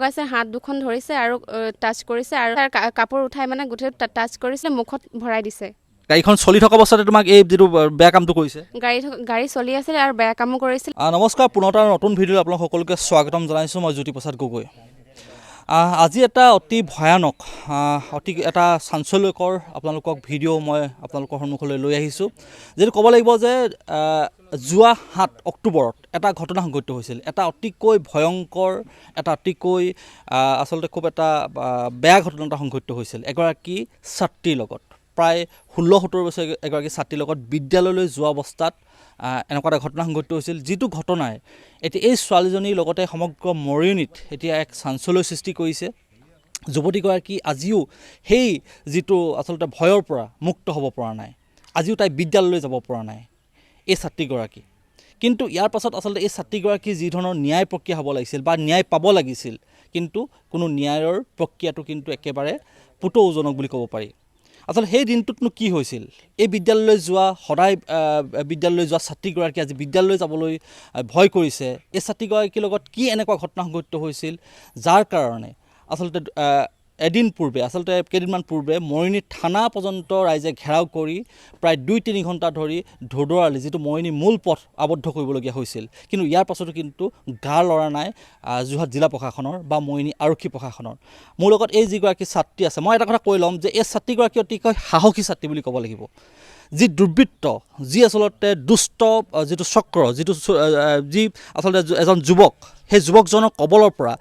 লগাইছে, হাত দুখন ধৰিছে আৰু টাচ কৰিছে আৰু তাৰ কাপোৰ উঠাই মানে গোটেই টাচ কৰিছে, মুখত ভৰাই দিছে। গাড়ীখন চলি থকা অৱস্থাতে তোমাক এই যিটো বেয়া কামটো কৰিছে? গাড়ী চলি আছিল আৰু বেয়া কামো কৰিছিল। নমস্কাৰ, পুনৰ এটা নতুন ভিডিঅ'ত আপোনালোক সকলোকে স্বাগতম জনাইছোঁ। মই জ্যোতিপ্ৰসাদ গগৈ। আজি এটা অতি ভয়ানক, অতি এটা চাঞ্চল্যকৰ আপোনালোকক ভিডিঅ' মই আপোনালোকৰ সন্মুখলৈ লৈ আহিছোঁ। যিটো ক'ব লাগিব যে যোৱা 7 অক্টোবৰত এটা ঘটনা সংঘটিত হৈছিল। এটা অতিকৈ ভয়ংকৰ, এটা অতিকৈ আচলতে খুব এটা বেয়া ঘটনা এটা সংঘটিত হৈছিল এগৰাকী ছাত্ৰীৰ লগত। প্ৰায় 16-17 বছৰ এগৰাকী ছাত্ৰীৰ লগত বিদ্যালয়লৈ যোৱা অৱস্থাত এনেকুৱা এটা ঘটনা সংঘটিত হৈছিল, যিটো ঘটনাই এতিয়া এই ছোৱালীজনীৰ লগতে সমগ্ৰ মৰিয়নিত এতিয়া এক চাঞ্চল্যৰ সৃষ্টি কৰিছে। যুৱতীগৰাকী আজিও সেই যিটো আচলতে ভয়ৰ পৰা মুক্ত হ'ব পৰা নাই। আজিও তাই বিদ্যালয়লৈ যাব পৰা নাই এই ছাত্ৰীগৰাকী। কিন্তু ইয়াৰ পাছত আচলতে এই ছাত্ৰীগৰাকী যি ধৰণৰ ন্যায় প্ৰক্ৰিয়া হ'ব লাগিছিল বা ন্যায় পাব লাগিছিল, কিন্তু কোনো ন্যায়ৰ প্ৰক্ৰিয়াটো কিন্তু একেবাৰে পুতৌজনক বুলি ক'ব পাৰি। আচলতে সেই দিনটোতনো কি হৈছিল? এই বিদ্যালয়লৈ যোৱা, সদায় বিদ্যালয়লৈ যোৱা ছাত্ৰীগৰাকী আজি বিদ্যালয়লৈ যাবলৈ ভয় কৰিছে। এই ছাত্ৰীগৰাকীৰ লগত কি এনেকুৱা ঘটনা সংঘটিত হৈছিল, যাৰ কাৰণে আচলতে কেইদিনমান পূৰ্বে মৰিয়নি থানা পৰ্যন্ত ৰাইজে ঘেৰাও কৰি প্ৰায় 2-3 ঘণ্টা ধৰি ধোদৰালি, যিটো মৰিয়নি মূল পথ, আবদ্ধ কৰিবলগীয়া হৈছিল। কিন্তু ইয়াৰ পাছতো কিন্তু গাৰ লৰা নাই যোৰহাট জিলা প্ৰশাসনৰ বা মৰিয়নি আৰক্ষী প্ৰশাসনৰ। মোৰ লগত এই যিগৰাকী ছাত্ৰী আছে, মই এটা কথা কৈ ল'ম যে এই ছাত্ৰীগৰাকী অতিকৈ সাহসী ছাত্ৰী বুলি ক'ব লাগিব। যি দুৰ্বৃত্ত, যি আচলতে দুষ্ট যিটো চক্ৰ, যি আচলতে এজন যুৱক, সেই যুৱকজনৰ কবলৰ পৰা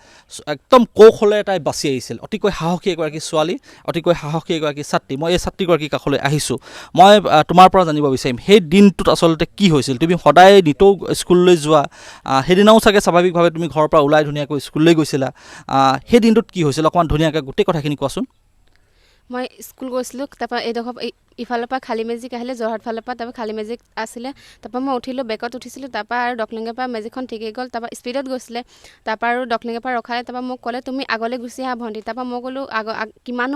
একদম কৌশলেৰে তাই বাচি আহিছিল। অতিকৈ সাহসী এগৰাকী ছোৱালী, অতিকৈ সাহসী এগৰাকী ছাত্ৰী। মই এই ছাত্ৰীগৰাকীৰ কাষলৈ আহিছোঁ। মই তোমাৰ পৰা জানিব বিচাৰিম সেই দিনটোত আচলতে কি হৈছিল। তুমি সদায় নিতৌ স্কুললৈ যোৱা, সেইদিনাও চাগে স্বাভাৱিকভাৱে তুমি ঘৰৰ পৰা ওলাই ধুনীয়াকৈ স্কুললৈ গৈছিলা। সেই দিনটোত কি হৈছিল অকণমান ধুনীয়াকৈ গোটেই কথাখিনি কোৱাচোন। মই স্কুল গৈছিলোঁ, তাৰপৰা এইডোখৰ ইফালৰ পৰা খালী মেজিক আহিলে, যোৰহাট ফালৰ পৰা, তাৰপৰা খালী মেজিক আছিলে। তাৰপৰা মই উঠিলোঁ, বেগত উঠিছিলোঁ। তাৰপৰা আৰু ডকলিঙৰ পৰা মেজিকখন ঠিকেই গ'ল, তাৰপৰা স্পীডত গৈছিলে। তাৰপৰা আৰু ডকলিঙৰ পৰা ৰখালে। তাৰপৰা মোক ক'লে তুমি আগলৈ গুচি আহা ভণ্টি। তাৰপৰা মই ক'লোঁ কিমানো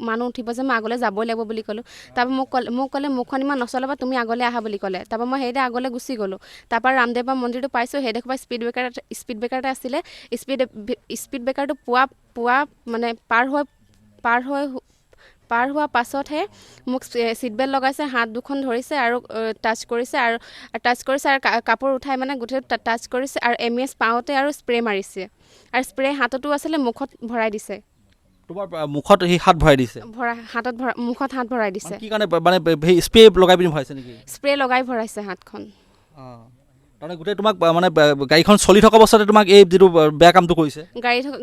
মানুহ উঠিব যে, মই আগলৈ যাবই লাগিব বুলি ক'লোঁ। তাৰপৰা মোক ক'লে মুখখন ইমান নচলাবা, তুমি আগলৈ আহা বুলি ক'লে। তাৰপৰা মই সেইদৰে আগলৈ গুচি গ'লোঁ। তাৰপৰা ৰামদেৱৰ মন্দিৰটো পাইছোঁ, সেইডোখৰ পৰা স্পীড ব্ৰেকাৰ এটা আছিলে। স্পীড ব্ৰেকাৰটো মানে পাৰ হোৱাৰ পাছতহে মোক ছিট বেল্ট লগাইছে, হাত দুখন ধৰিছে আৰু টাচ কৰিছে আৰু কাপোৰ উঠাই মানে গোটেই টাচ কৰিছে আৰু MES পাওঁতে আৰু স্প্ৰে মাৰিছে আৰু স্প্ৰে হাততো আছিলে, মুখত ভৰাই দিছে। তোমাৰ মুখত সেই হাত ভৰাই দিছে? মুখত হাত ভৰাই দিছে। কি কাৰণে, মানে স্প্ৰে লগাই পিনি ভৰাইছে নেকি? স্প্ৰে লগাই ভৰাইছে হাতখন। তাৰমানে গোটেই তোমাক মানে গাড়ীখন চলি থকা অৱস্থাতে তোমাক এই যিটো বেয়া কামটো কৰিছে?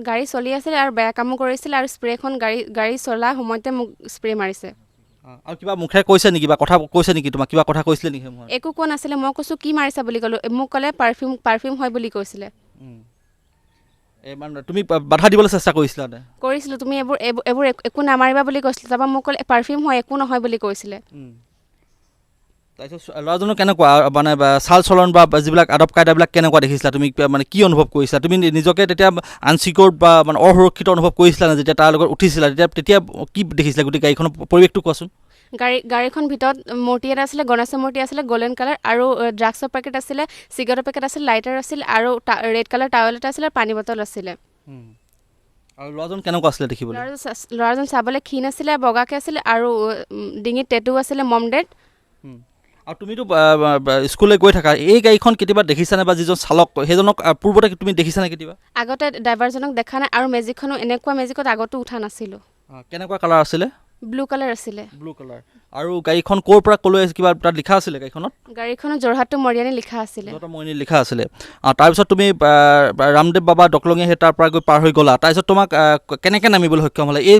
গাড়ী চলি আছিল আৰু বেয়া কামো কৰিছিল আৰু স্প্ৰেখন গাড়ী চলা সময়তে মোক স্প্ৰে মাৰিছে। আৰু কিবা মুখেৰে কৈছে নেকি, বা কথা কৈছে নেকি তোমাক? কিবা কথা কৈছিলে নেকি? একো কোৱা নাছিলে। মই কৈছোঁ কি মাৰিছা বুলি ক'লোঁ। মোক ক'লে পাৰফিউম হয় বুলি কৈছিলে। তুমি বাধা দিবলৈ চেষ্টা কৰিছিলা? কৰিছিলোঁ, তুমি এইবোৰ একো নামাৰিবা বুলি কৈছিলে। তাৰপৰা মোক ক'লে পাৰফিউম হয়, একো নহয় বুলি কৈছিলে। তাৰপিছত ল'ৰাজনৰ কেনেকুৱা, মানে চাল চলন বা যিবিলাক আদব কায়দাবিলাক কেনেকুৱা দেখিছিলা তুমি? মানে কি অনুভৱ কৰিছিলা তুমি? নিজকে তেতিয়া আনচিকিউৰ্ড বা মানে অসুৰক্ষিত অনুভৱ কৰিছিলা নে যেতিয়া তাৰ লগত উঠিছিলা? তেতিয়া কি দেখিছিলা গোটেই গাড়ীখনৰ পৰিৱেশটো কোৱাচোন। গাড়ীখন ভিতৰত মূৰ্তি এটা আছিলে, গণেশৰ মূৰ্তি আছিলে, গল্ডেন কালাৰ, আৰু ড্ৰাগছৰ পেকেট আছিলে, চিগাৰেটৰ পেকেট আছিলে, লাইটাৰ আছিল, আৰু ৰেড কালাৰ টাৱেল এটা আছিলে, পানী বটল আছিলে। আৰু ল'ৰাজন কেনেকুৱা আছিলে দেখিবলৈ? ল'ৰাজন চাবলৈ ক্ষীণ আছিলে, বগাকৈ আছিলে, আৰু ডিঙিত টেটু আছিলে, মম ডেড। আৰু তুমিতো স্কুললৈ গৈ থাকা, এই গাড়ীখন কেতিয়াবা দেখিছানে, বা যিজন চালক সেইজনক পূৰ্বতে তুমি দেখিছানে কেতিয়াবা? আগতে ড্ৰাইভাৰজনক দেখা নাই, আৰু মেজিকখনো এনেকুৱা মেজিকত আগতো উঠা নাছিলোঁ। কেনেকুৱা কালাৰ আছিলে? ব্লু কালাৰ আছিলে। Blue colour. আৰু গাড়ীখন ক'ৰ পৰা ক'লৈ কিবা তাত লিখা আছিলে গাড়ীখনত? গাড়ীখনত যোৰহাট টু মৰিয়নি লিখা আছিলে। মৰিয়নি লিখা আছিলে। তাৰপিছত তুমি ৰামদেৱ বাবা ডকলঙে সেই তাৰ পৰা গৈ পাৰ হৈ গ'লা। তাৰপিছত তোমাক কেনেকৈ নামিবলৈ সক্ষম হ'লা? এই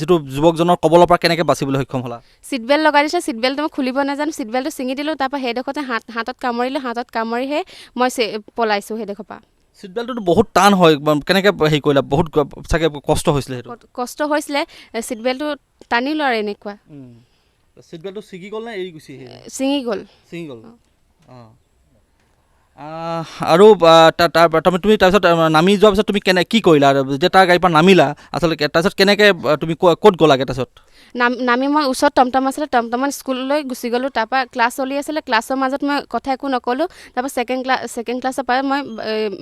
যিটো যুৱকজনৰ কবলৰ পৰা কেনেকৈ বাচিবলৈ সক্ষম হ'লা? ছিট বেল্ট লগাই দিছে, ছিট বেল্টটো মই খুলিব নাজানো, ছিট বেল্টটো ছিঙি দিলোঁ। তাৰপৰা সেইডোখৰতে হাতত কামুৰিলোঁ, হাতত কামুৰিহে মই পলাইছোঁ সেইডোখৰ পৰা। ছিট বেল্টটো বহুত টান হয়, কেনেকৈ হেৰি কৰিলা? বহুত চাগে কষ্ট হৈছিলে? সেইটো কষ্ট হৈছিলে। ছিট বেল্টটো টানিলোঁ আৰু এনেকুৱা। ছিট বেল্টটো ছিঙি গ'ল নে এৰি গুচি আহিল? ছিঙি গ'ল। আৰু তুমি তাৰপিছত নামি যোৱাৰ পিছত তুমি কি কৰিলা? যেতিয়া তাৰ গাড়ীৰ পৰা নামিলা আচলতে, তাৰপিছত কেনেকৈ তুমি ক'ত গ'লাগৈ? তাৰপিছত নামি মই ওচৰত টমটম আছিলে, টমটমত স্কুললৈ গুচি গ'লোঁ। তাৰপৰা ক্লাছ চলি আছিলে, ক্লাছৰ মাজত মই কথা একো নক'লোঁ। তাৰপৰা ছেকেণ্ড ক্লাছৰ পৰা মই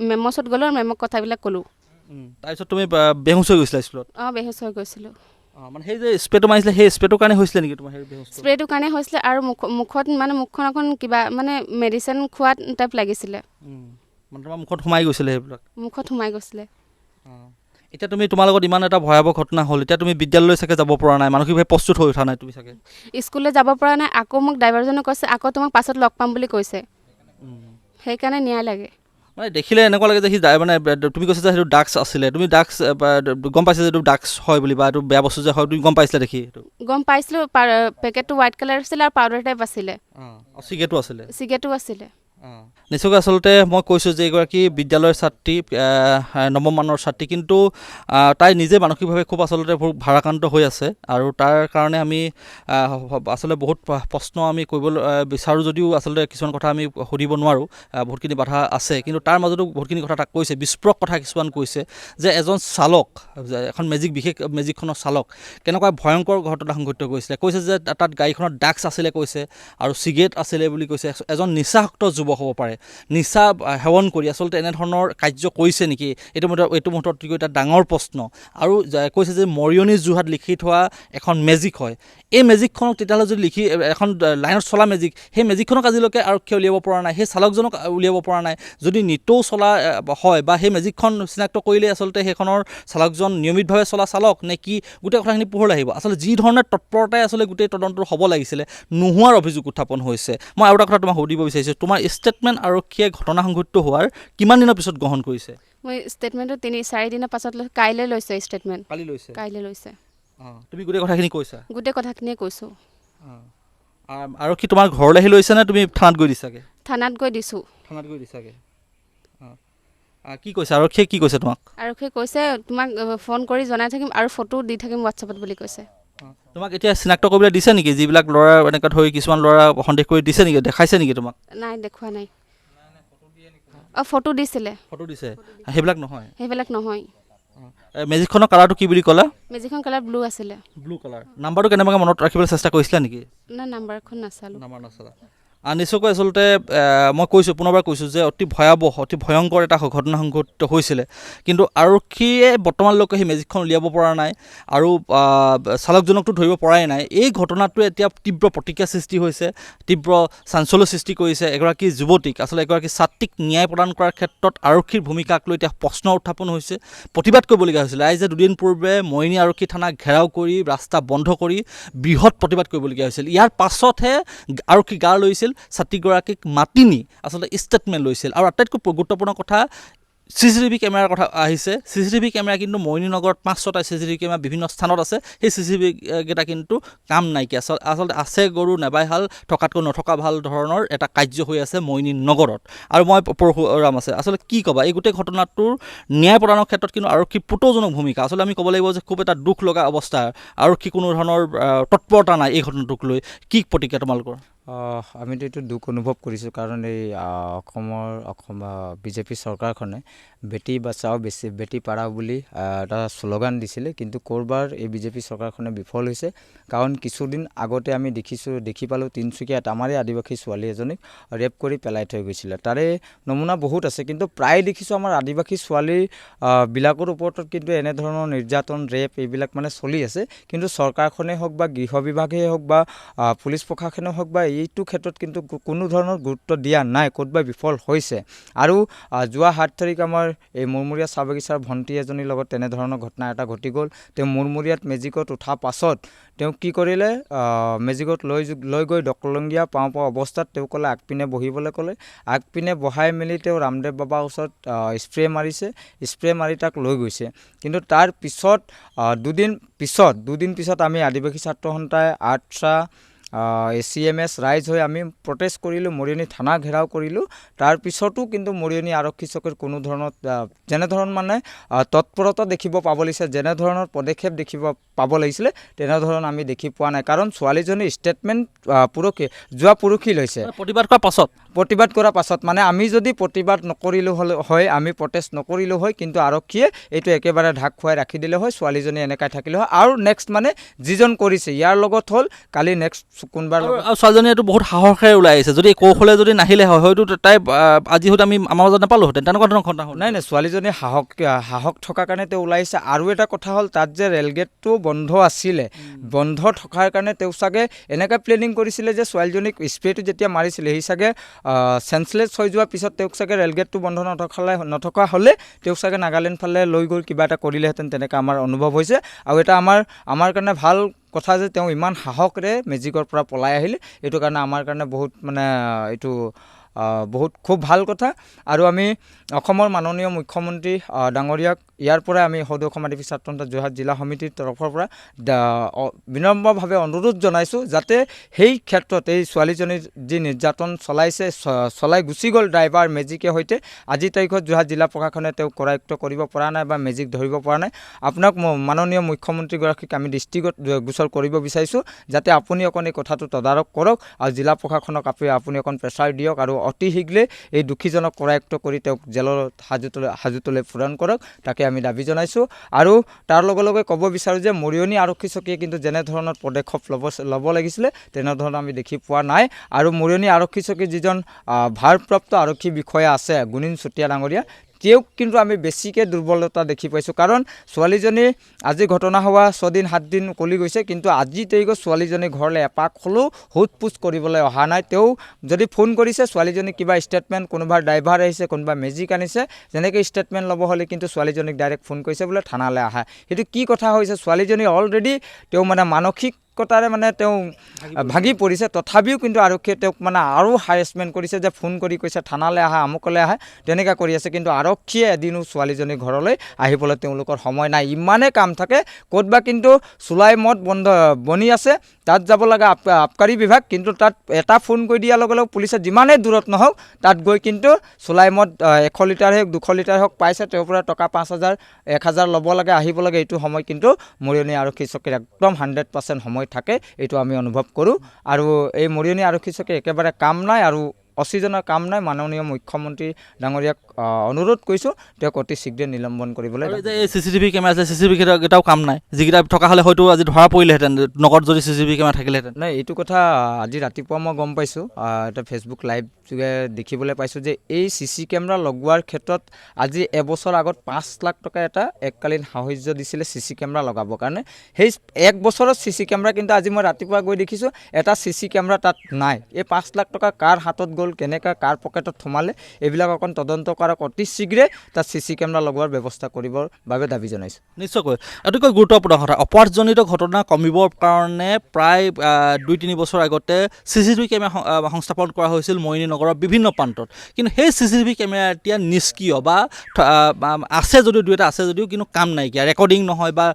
মেমৰ ওচৰত গ'লোঁ আৰু মেমক কথাবিলাক ক'লোঁ। তাৰপিছত তুমি বেহুচ হৈ গৈছিলা স্কুলত? অঁ বেহুচ হৈ গৈছিলোঁ। মানে সেই যে স্প্ৰেটো মাৰিছিলে সেই স্প্ৰেটোৰ কাৰণে হৈছিলে নেকি তোমাৰ সেই বেহুচ? স্প্ৰেটোৰ কাৰণে হৈছিলে আৰু মুখত মানে মুখখন অকণ কিবা মানে মেডিচিন খোৱা টাইপ লাগিছিলে। মানে তোমাৰ মুখত সোমাই গৈছিলে সেইবিলাক? মুখত সোমাই গৈছিলে। এতিয়া তুমি তোমাৰ লগত ইমান এটা ভয়াৱহ ঘটনা হ'ল, এতিয়া তুমি বিদ্যালয়লৈ চাগে যাব পৰা নাই, মানসিকভাৱে প্ৰস্তুত হৈ উঠা নাই তুমি চাগে? স্কুললৈ যাব পৰা নাই। আকৌ মোক ড্ৰাইভাৰজনে কৈছে আকৌ তোমাক পাছত লগ পাম বুলি কৈছে, সেইকাৰণে ন্যায় লাগে। মানে দেখিলে এনেকুৱা লাগে যে সি মানে তুমি কৈছা যে সেইটো ড্ৰাগছ আছিলে, তুমি ড্ৰাগছ গম পাইছা যে এইটো ড্ৰাগছ হয় বুলি বা এইটো বেয়া বস্তু যে হয় তুমি গম পাইছিলা দেখি? গম পাইছিলোঁ। পেকেটটো হোৱাইট কালাৰ আছিলে আৰু পাউডাৰ টাইপ আছিলে। চিগাৰেটো আছিলে? চিগাৰেটো আছিলে। নিশ্চয়কৈ আচলতে মই কৈছোঁ যে এগৰাকী বিদ্যালয়ৰ ছাত্ৰী, নৱম মানৰ ছাত্ৰী, কিন্তু তাই নিজে মানসিকভাৱে খুব আচলতে ভাৰাক্ৰান্ত হৈ আছে আৰু তাৰ কাৰণে আমি আচলতে বহুত প্ৰশ্ন আমি কৰিবলৈ বিচাৰোঁ যদিও আচলতে কিছুমান কথা আমি সুধিব নোৱাৰোঁ, বহুতখিনি বাধা আছে, কিন্তু তাৰ মাজতো বহুতখিনি কথা তাক কৈছে, বিস্ফোৰক কথা কিছুমান কৈছে যে এজন চালক, এখন বিশেষ মেজিকখনৰ চালক কেনেকুৱা ভয়ংকৰ ঘটনা সংঘটিত কৰিছিলে। কৈছে যে তাত গাড়ীখনত ড্ৰাগছ আছিলে কৈছে আৰু চিগাৰেট আছিলে বুলি কৈছে। এজন নিচাসক্ত যুৱক হ'ব পাৰে, নিচা সেৱন কৰি আচলতে এনেধৰণৰ কাৰ্য কৰিছে নেকি, এইটো মুহূৰ্তত এটা ডাঙৰ প্ৰশ্ন। আৰু কৈছে যে মৰিয়নি যোৰহাট লিখি থোৱা এখন মেজিক হয়, এই মেজিকখনক তেতিয়াহ'লে যদি এখন লাইনত চলা মেজিক, সেই মেজিকখনক আজিলৈকে আৰক্ষীয়ে উলিয়াব পৰা নাই, সেই চালকজনক উলিয়াব পৰা নাই। যদি নিতৌ চলা হয় বা সেই মেজিকখন চিনাক্ত কৰিলেই আচলতে সেইখনৰ চালকজন নিয়মিতভাৱে চলা চালক নে কি, গোটেই কথাখিনি পোহৰলৈ আহিব। আচলতে যি ধৰণে তৎপৰতাই আচলতে গোটেই তদন্ত হ'ব লাগিছিলে, নোহোৱাৰ অভিযোগ উত্থাপন হৈছে। মই আৰু এটা কথা তোমাক সুধিব বিচাৰিছোঁ, তোমাৰ ষ্টেটমেণ্ট আৰক্ষীয়ে ঘটনা সংঘটিত হোৱাৰ কিমান দিনৰ পিছত গ্ৰহণ কৰিছে? মই ষ্টেটমেণ্টটো 3-4 দিনৰ পাছত কাইলৈ লৈছে ষ্টেটমেণ্ট। কাইলৈ লৈছে। তুমি গোটেই কথাখিনি কৈছা? গোটেই কথাখিনিয়ে কৈছোঁ। আৰক্ষী তোমাৰ ঘৰলৈ আহি লৈছে নে তুমি থানাত গৈ দিছাগে? থানাত গৈ দিছোঁ। থানাত গৈ দিছাগে? কি কৈছে আৰক্ষীয়ে, কি কৈছে তোমাক? আৰক্ষীয়ে কৈছে তোমাক ফোন কৰি জনাই থাকিম আৰু ফটো দি থাকিম হোৱাটছএপত বুলি কৈছে। তোমাক এতিয়া চিনাক্ত কৰিবলৈ দিছে নেকি, যিবিলাক ল'ৰা এনেকৈ ধৰি কিছুমান ল'ৰা সন্দেহ কৰি দিছে নেকি, দেখাইছে নেকি তোমাক? নাই, দেখুওৱা নাই। ফটো দিছিলে। ফটো দিছে, সেইবিলাক নহয়? সেইবিলাক নহয়। মেজিকখনৰ কালাৰটো কি বুলি ক'লা? মেজিকখন কালাৰ ব্লু আছিলে। Blue colour. নাম্বাৰটো কেনেবাকৈ মনত ৰাখিবলৈ চেষ্টা কৰিছিলা নেকি? না, নাম্বাৰখন নাচালোঁ। নাম্বাৰ নাচালা? নিশ্চয়কৈ আচলতে মই কৈছোঁ, পুনৰবাৰ কৈছোঁ যে অতি ভয়াৱহ, অতি ভয়ংকৰ এটা ঘটনা সংঘটিত হৈছিলে, কিন্তু আৰক্ষীয়ে বৰ্তমানলৈকে সেই মেজিকখন উলিয়াব পৰা নাই আৰু চালকজনকতো ধৰিব পৰাই নাই। এই ঘটনাটোৱে এতিয়া তীব্ৰ প্ৰতিক্ৰিয়া সৃষ্টি হৈছে, তীব্ৰ চাঞ্চল্য সৃষ্টি কৰিছে। এগৰাকী যুৱতীক, আচলতে এগৰাকী ছাত্ৰীক ন্যায় প্ৰদান কৰাৰ ক্ষেত্ৰত আৰক্ষীৰ ভূমিকাক লৈ এতিয়া প্ৰশ্ন উত্থাপন হৈছে, প্ৰতিবাদ কৰিবলগীয়া হৈছিলে। আজি যে দুদিন পূৰ্বে মৰিয়নি আৰক্ষী থানাক ঘেৰাও কৰি ৰাস্তা বন্ধ কৰি বৃহৎ প্ৰতিবাদ কৰিবলগীয়া হৈছিল। ইয়াৰ পাছতহে আৰক্ষী গা লৈছিল, ছাত্ৰীগৰাকীক মাতি নি আচলতে ষ্টেটমেণ্ট লৈছিল। আৰু আটাইতকৈ গুৰুত্বপূৰ্ণ কথা, CCTV কেমেৰাৰ কথা আহিছে। CCTV কেমেৰা কিন্তু মৰিয়নি নগৰত 5-6টা CCTV কেমেৰা বিভিন্ন স্থানত আছে, সেই CCTV কেইটা কিন্তু কাম নাইকিয়া। আচলতে আছে গৰু নেবাই হাল, থকাতকৈ নথকা ভাল ধৰণৰ এটা কাৰ্য হৈ আছে মৰিয়নি নগৰত। আৰু মই পৰশুৰাম আছে, আচলতে কি ক'বা এই গোটেই ঘটনাটোৰ ন্যায় প্ৰদানৰ ক্ষেত্ৰত কিন্তু আৰক্ষীৰ পুতৌজনক ভূমিকা। আচলতে আমি ক'ব লাগিব যে খুব এটা দুখ লগা অৱস্থা, আৰক্ষী কোনো ধৰণৰ তৎপৰতা নাই এই ঘটনাটোক লৈ। কি প্ৰতিক্ৰিয়া তোমালোকৰ? আমিতো এইটো দুখ অনুভৱ কৰিছোঁ, কাৰণ এই অসম বিজেপি চৰকাৰখনে বেটী বাচাও বেটী পঢ়াও বুলি এটা শ্লোগান দিছিলে, কিন্তু ক'ৰবাৰ এই বিজেপি চৰকাৰখনে বিফল হৈছে। কাৰণ কিছুদিন আগতে আমি দেখি পালোঁ তিনিচুকীয়াত আমাৰে আদিবাসী ছোৱালী এজনীক ৰেপ কৰি পেলাই থৈ গৈছিলে। তাৰে নমুনা বহুত আছে, কিন্তু প্ৰায় দেখিছোঁ আমাৰ আদিবাসী ছোৱালী বিলাকৰ ওপৰত কিন্তু এনেধৰণৰ নিৰ্যাতন, ৰেপ এইবিলাক মানে চলি আছে। কিন্তু চৰকাৰখনেই হওক বা গৃহ বিভাগেই হওক বা পুলিচ প্ৰশাসনেই হওক বা এইটো ক্ষেত্ৰত কিন্তু কোনো ধৰণৰ গুৰুত্ব দিয়া নাই, ক'তবা বিফল হৈছে। আৰু যোৱা 7 তাৰিখ আমাৰ এই মুৰমূৰীয়া চাহ বাগিচাৰ ভণ্টি এজনীৰ লগত তেনেধৰণৰ ঘটনা এটা ঘটি গ'ল। তেওঁ মুৰমূৰীয়াত মেজিকত উঠা পাছত তেওঁ কি কৰিলে, মেজিকত লৈ গৈ ডকলংগীয়া পাওঁ অৱস্থাত তেওঁ ক'লে আগপিনে বহিবলৈ ক'লে। আগপিনে বহাই মেলি তেওঁ ৰামদেৱ বাবাৰ ওচৰত স্প্ৰে মাৰিছে, স্প্ৰে মাৰি তাক লৈ গৈছে। কিন্তু তাৰ পিছত দুদিন পিছত আমি আদিবাসী ছাত্ৰ সন্থাই আৰ্টছা ACMS ৰাইজ হৈ আমি প্ৰটেষ্ট কৰিলোঁ, মৰিয়নি থানা ঘেৰাও কৰিলোঁ। তাৰপিছতো কিন্তু মৰিয়নি আৰক্ষী চকীৰ কোনো ধৰণৰ যেনেধৰণৰ মানে তৎপৰতা দেখিব পাব লাগিছে, যেনেধৰণৰ পদক্ষেপ দেখিব পাব লাগিছিলে, তেনেধৰণৰ আমি দেখি পোৱা নাই। কাৰণ ছোৱালীজনীৰ ষ্টেটমেণ্ট যোৱা পৰহি লৈছে, প্ৰতিবাদ কৰাৰ পাছত মানে আমি যদি প্ৰতিবাদ নকৰিলোঁ হয় আমি প্ৰটেষ্ট নকৰিলোঁ হয় কিন্তু আৰক্ষীয়ে এইটো একেবাৰে ঢাক খুৱাই ৰাখি দিলে হয় ছোৱালীজনী এনেকৈ থাকিলে হয় আৰু নেক্সট মানে যিজন কৰিছে ইয়াৰ লগত হ'ল কালি নেক্সট কোনোবাৰ লগত আৰু ছোৱালীজনীয়েতো বহুত সাহসেৰে ওলাই আহিছে যদি কৌশলে যদি নাহিলে হয় হয়তো তাই আজি হয়তো আমি আমাৰ মাজত নাপালোহেঁতেন তেনেকুৱা ধৰণৰ ঘটনা হ'ল নাই ছোৱালীজনী সাহস থকাৰ কাৰণে তেওঁ ওলাইছে আৰু এটা কথা হ'ল তাত যে ৰেলগেটটো বন্ধ আছিলে বন্ধ থকাৰ কাৰণে তেওঁ চাগে এনেকৈ প্লেনিং কৰিছিলে যে ছোৱালীজনীক স্প্ৰেটো যেতিয়া মাৰিছিলে সি চাগে চেঞ্চলেছ হৈ যোৱাৰ পিছত তেওঁক চাগে ৰেলগেটটো বন্ধ নথকা হ'লে তেওঁক চাগে নাগালেণ্ড ফালে লৈ গৈ কিবা এটা কৰিলেহেঁতেন তেনেকৈ আমাৰ অনুভৱ হৈছে আৰু এটা আমাৰ কাৰণে ভাল কথা যে তেওঁ ইমান সাহসেৰে মেজিকৰ পৰা পলাই আহিলে এইটো কাৰণে আমাৰ কাৰণে বহুত মানে এইটো বহুত খুব ভাল কথা আৰু আমি অসমৰ মাননীয় মুখ্যমন্ত্ৰী ডাঙৰীয়াক ইয়াৰ পৰাই আমি সদৌ সমাজবাদী ছাত্ৰ সন্থা যোৰহাট জিলা সমিতিৰ তৰফৰ পৰা বিনম্ৰভাৱে অনুৰোধ জনাইছোঁ যাতে সেই ক্ষেত্ৰত এই ছোৱালীজনীৰ যি নিৰ্যাতন চলাই গুচি গ'ল ড্ৰাইভাৰ মেজিকে সৈতে আজিৰ তাৰিখত যোৰহাট জিলা প্ৰশাসনে তেওঁক কৰায়ত্ব কৰিব পৰা নাই বা মেজিক ধৰিব পৰা নাই আপোনাক মাননীয় মুখ্যমন্ত্ৰীগৰাকীক আমি দৃষ্টিগোচৰ কৰিব বিচাৰিছোঁ যাতে আপুনি অকণ এই কথাটো তদাৰক কৰক আৰু জিলা প্ৰশাসনক আপুনি অকণ প্ৰেছাৰ দিয়ক আৰু অতি শীঘ্ৰে এই দুখীজনক কৰায়ত্ব কৰি তেওঁক জেলৰ হাজোতলৈ প্ৰেৰণ কৰক তাকে আমি দাবী জনাইছোঁ আৰু তাৰ লগে লগে ক'ব বিচাৰোঁ যে মৰিয়নি আৰক্ষী চকীয়ে কিন্তু যেনেধৰণৰ পদক্ষেপ ল'ব লাগিছিলে তেনেধৰণৰ আমি দেখি পোৱা নাই আৰু মৰিয়নি আৰক্ষী চকীৰ যিজন ভাৰপ্ৰাপ্ত আৰক্ষী বিষয়া আছে গুণীন চুতীয়া ডাঙৰীয়া তেওঁক কিন্তু আমি বেছিকৈ দুৰ্বলতা দেখি পাইছোঁ কাৰণ ছোৱালীজনী আজি ঘটনা হোৱা 6 দিন 7 দিন উকলি গৈছে কিন্তু আজি তাৰিখত ছোৱালীজনী ঘৰলৈ এপাক হ'লেও সোধ পোছ কৰিবলৈ অহা নাই তেওঁ যদি ফোন কৰিছে ছোৱালীজনীক কিবা ষ্টেটমেণ্ট কোনোবা ড্ৰাইভাৰ আহিছে কোনোবা মেজিক আনিছে যেনেকৈ ষ্টেটমেণ্ট ল'ব হ'লে কিন্তু ছোৱালীজনীক ডাইৰেক্ট ফোন কৰিছে বোলে থানালৈ আহা সেইটো কি কথা হৈছে ছোৱালীজনী অলৰেডি তেওঁ মানে মানসিকতাৰে মানে তেওঁ ভাগি পৰিছে তথাপিও কিন্তু আৰক্ষীয়ে তেওঁক মানে আৰু হাৰেছমেণ্ট কৰিছে যে ফোন কৰি কৈছে থানালৈ আহা আমুকলৈ আহা তেনেকৈ কৰি আছে কিন্তু আৰক্ষীয়ে এদিনো ছোৱালীজনীৰ ঘৰলৈ আহিবলৈ তেওঁলোকৰ সময় নাই ইমানেই কাম থাকে ক'তবা কিন্তু চুলাই মদ বনি আছে তাত যাব লগা আবকাৰী বিভাগ কিন্তু তাত এটা ফোন কৰি দিয়াৰ লগে লগে পুলিচে যিমানেই দূৰত নহওক তাত গৈ কিন্তু চুলাই মদ 100 লিটাৰ হওক 200 লিটাৰ হওক পাইছে তেওঁৰ পৰা টকা 5,000 1,000 ল'ব লাগে আহিব লাগে এইটো সময় কিন্তু মৰিয়নি আৰক্ষী চকীৰ একদম 100% সময় থাকে এইটো আমি অনুভৱ কৰোঁ আৰু এই মৰিয়নি আৰক্ষী চকীৰ একেবাৰে কাম নাই আৰু অচিজনৰ কাম নাই মাননীয় মুখ্যমন্ত্ৰী ডাঙৰীয়াক অনুৰোধ কৰিছোঁ তেওঁক অতি শীঘ্ৰে নিলম্বন কৰিবলৈ এই CCTV কেমেৰা আছে CCTV কেইটাও কাম নাই যিকেইটা থকা হ'লে হয়তো আজি ধৰা পৰিলেহেঁতেন নগদ যদি CCTV কেমেৰা থাকিলেহেঁতেন নাই এইটো কথা আজি ৰাতিপুৱা মই গম পাইছোঁ এটা ফেচবুক লাইভ যোগে দেখিবলৈ পাইছোঁ যে এই CC কেমেৰা লগোৱাৰ ক্ষেত্ৰত আজি এবছৰ আগত 5 লাখ টকা এটা এককালীন সাহায্য দিছিলে CC কেমেৰা লগাবৰ কাৰণে সেই 1 বছৰত CC কেমেৰা কিন্তু আজি মই ৰাতিপুৱা গৈ দেখিছোঁ এটা CC কেমেৰা তাত নাই এই 5 লাখ টকা কাৰ হাতত গ'ল কেনেকৈ কাৰ পকেটত সোমালে এইবিলাক অকণ তদন্ত কৰাক অতি শীঘ্ৰে তাত CC কেমেৰা লগোৱাৰ ব্যৱস্থা কৰিবৰ বাবে দাবী জনাইছোঁ নিশ্চয়কৈ অতিকৈ গুৰুত্বপূৰ্ণ কথা অপৰাধজনিত ঘটনা কমিবৰ কাৰণে প্ৰায় 2-3 বছৰ আগতে CCTV কেমেৰা সংস্থাপন কৰা হৈছিল মৰিয়নি নগৰৰ বিভিন্ন প্ৰান্তত কিন্তু সেই CCTV কেমেৰা এতিয়া নিষ্ক্ৰিয় বা আছে যদিও দুই এটা আছে যদিও কিন্তু কাম নাইকিয়া ৰেকৰ্ডিং নহয় বা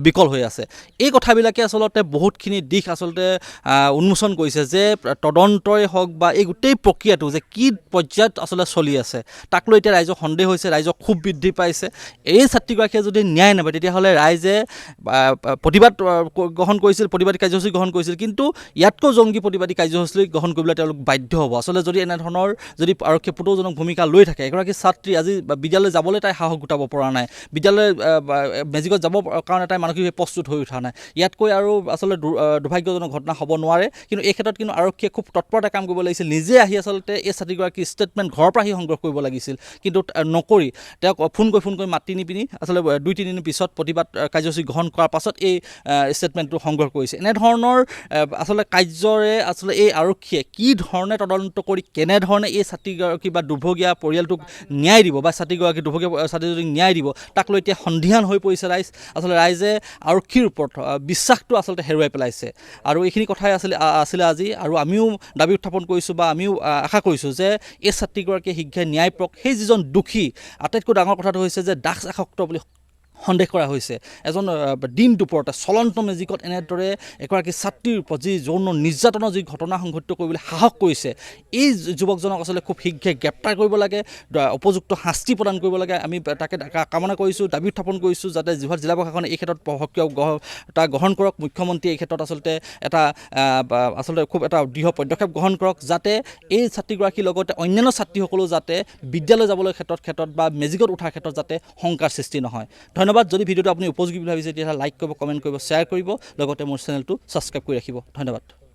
বিকল হৈ আছে এই কথাবিলাকে আচলতে বহুতখিনি দিশ আচলতে উন্মোচন কৰিছে যে তদন্তই হওক বা এই গোটেই প্ৰক্ৰিয়াটো যে কি পৰ্যায়ত আচলতে চলি আছে তাক লৈ এতিয়া ৰাইজৰ সন্দেহ হৈছে ৰাইজৰ খুব বৃদ্ধি পাইছে এই ছাত্ৰীগৰাকীয়ে যদি ন্যায় নাপায় তেতিয়াহ'লে ৰাইজে প্ৰতিবাদ গ্ৰহণ কৰিছিল প্ৰতিবাদী কাৰ্যসূচী গ্ৰহণ কৰিছিল কিন্তু ইয়াতকৈ জংগী প্ৰতিবাদী কাৰ্যসূচী গ্ৰহণ কৰিবলৈ তেওঁলোক বাধ্য হ'ব আচলতে যদি এনেধৰণৰ যদি আৰক্ষীয়ে পুতৌজনক ভূমিকা লৈ থাকে এগৰাকী ছাত্ৰী আজি বিদ্যালয় যাবলৈ তাই সাহস গোটাব পৰা নাই বিদ্যালয় মেজিকত যাবৰ কাৰণে তাই মানসিকভাৱে প্ৰস্তুত হৈ উঠা নাই ইয়াতকৈ আৰু আচলতে দুৰ্ভাগ্যজনক ঘটনা হ'ব নোৱাৰে কিন্তু এই ক্ষেত্ৰত কিন্তু আৰক্ষীয়ে খুব তৎপৰতা কাম কৰিব লাগিছিল নিজে আহি আচলতে এই ছাত্ৰীগৰাকীৰ ষ্টেটমেণ্ট ঘৰৰ পৰা আহি সংগ্ৰহ কৰিব লাগিছিল কিন্তু নকৰি তেওঁক ফোন কৰি মাতি নিপিনি আচলতে 2-3 দিন পিছত প্ৰতিবাদ কাৰ্যসূচী গ্ৰহণ কৰাৰ পাছত এই ষ্টেটমেণ্টটো সংগ্ৰহ কৰিছে এনেধৰণৰ আচলতে কাৰ্যৰে আচলতে এই আৰক্ষীয়ে কি ধৰণে তদন্ত কৰি কেনেধৰণে এই ছাত্ৰীগৰাকী বা দুৰ্ভগীয়া পৰিয়ালটোক ন্যায় দিব বা ছাত্ৰীগৰাকী দুৰ্ভগীয়া ছাত্ৰীজনীক ন্যায় দিব তাক লৈ এতিয়া সন্ধিহান হৈ পৰিছে আচলতে ৰাইজে আৰক্ষীৰ ওপৰত বিশ্বাসটো আচলতে হেৰুৱাই পেলাইছে আৰু এইখিনি কথাই আছিলে আজি আৰু আমিও দাবী উত্থাপন কৰিছোঁ বা আমিও আশা কৰিছোঁ যে এই ছাত্ৰীগৰাকীয়ে শীঘ্ৰে ন্যায় পাওক সেই যিজন দোষী আটাইতকৈ ডাঙৰ কথাটো হৈছে যে ড্ৰাগছ আসক্ত বুলি সন্দেহ কৰা হৈছে এজন দিন দুপৰতে চলন্ত মেজিকত এনেদৰে এগৰাকী ছাত্ৰীৰ ওপৰত যি যৌন নিৰ্যাতনৰ যি ঘটনা সংঘটিত কৰিবলৈ সাহস কৰিছে এই যুৱকজনক আচলতে খুব শীঘ্ৰে গ্ৰেপ্তাৰ কৰিব লাগে উপযুক্ত শাস্তি প্ৰদান কৰিব লাগে আমি তাকে কামনা কৰিছোঁ দাবী উত্থাপন কৰিছোঁ যাতে যোৰহাট জিলা প্ৰশাসনে এই ক্ষেত্ৰত সক্ৰিয় গ্ৰহণ কৰক মুখ্যমন্ত্ৰীয়ে এই ক্ষেত্ৰত আচলতে খুব এটা দৃঢ় পদক্ষেপ গ্ৰহণ কৰক যাতে এই ছাত্ৰীগৰাকীৰ লগতে অন্যান্য ছাত্ৰীসকলেও যাতে বিদ্যালয় যাবলৈ ক্ষেত্ৰত বা মেজিকত উঠাৰ ক্ষেত্ৰত যাতে শংকাৰ সৃষ্টি নহয় ধন্যবাদ যদি ভিডিঅ'টো আপুনি উপযোগী বুলি ভাবিছে তেতিয়াহ'লে লাইক কৰিব কমেণ্ট কৰিব শ্বেয়াৰ কৰিব লগতে মোৰ চেনেলটো ছাবস্ক্ৰাইব কৰি ৰাখিব ধন্যবাদ